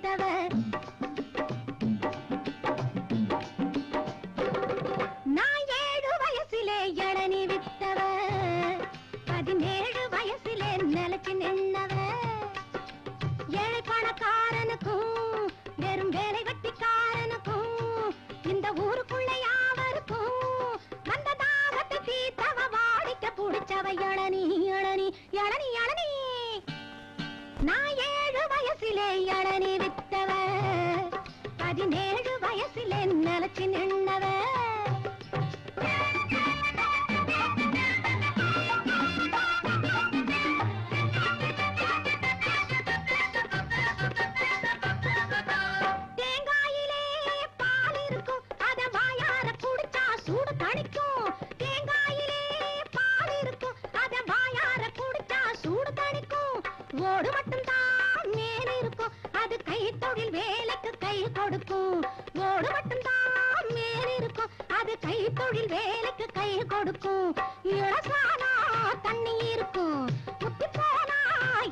வித்தவ. நான் 7 வயசிலே இளநீ வித்தவ, 17 வயசிலே நிலைச்சு நின்னவ. ஏழை பணக்காரனுக்கும் வெறும் வேலை வெட்டிக்காரனுக்கும் இந்த ஊருக்குள்ள யாவருக்கும் வந்த தாகத்தை தீத்தவ, வாடிக்க புடிச்சவ இளநீ இளநீ இளநீ இளநீ. நான் 7 வயசிலே இளநீ வித்தவ, 17 வயசிலே நிலைச்சு நின்னவ. ஓடு மட்டும் தான் மேல் இருக்கும், அது கைத்தொழில் வேலைக்கு கை கொடுக்கும். ஓடு மட்டும் தான் மேல் இருக்கும், அது கைத்தொழில் வேலைக்கு கை கொடுக்கும். இளசானா தண்ணி இருக்கும், உத்தி போனா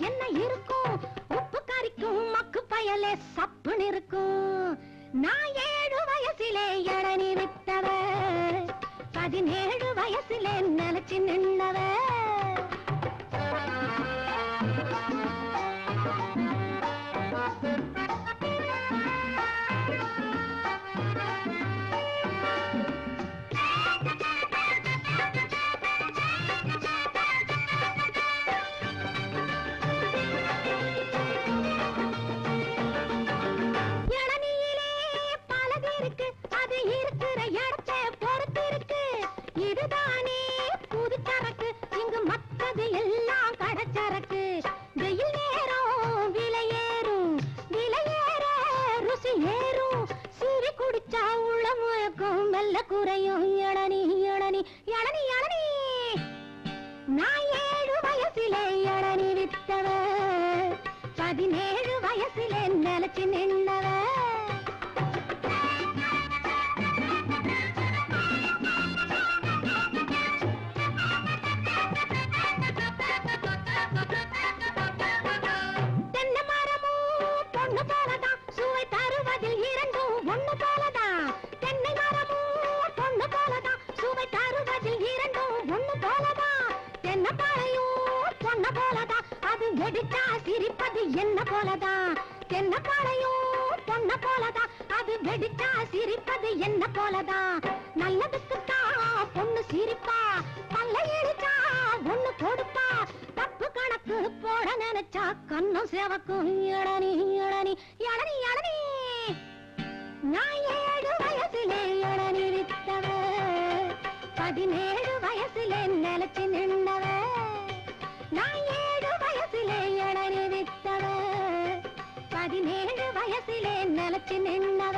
என்ன இருக்கும், உப்பு கறிக்கும் மக்கு பயலே சப்புன்னு இருக்கும். நான் 7 வயசிலே இளநீ வித்தவ, 17 வயசிலே நிலைச்சு நின்னவ. இதுதானே புது சரக்கு, இங்கு மற்றது எல்லாம் கடச்சரக்கு. வெயில் நேரம் விலையேறும், விலையேற ருசி ஏறும். சீவி குடிச்சா உள்ள முயக்கும், மெல்ல குறையும். இளநீ இளநீ இளநீ இளநீ. நான் 7 வயசிலே இளநீ வித்தவ, 17 வயசிலே நிலைச்சு நின்னவ. வெடிச்சா சிரிப்பது என்ன போலதான், தென்னப்பாளையும் பொண்ண போலதான். அது வெடிச்சா சிரிப்பது என்ன போலதான். நல்லதுக்குத்தான் பொண்ணு சிரிப்பா, பல்ல இடிச்சா ஒண்ணு கொடுப்பா. தப்பு கணக்கு போட நினைச்சா கண்ணும் சேவக்கும். இளநீ இளநீ இளநீ இளநீ. நான் 7 வயசிலே இளநீ வித்தவ, 17 வயசிலே நிலைச்சு நின்னவ. நான் 7 வயசிலே இளநீ வித்தவ, 17 வயசிலே நிலைச்சு நின்னவ.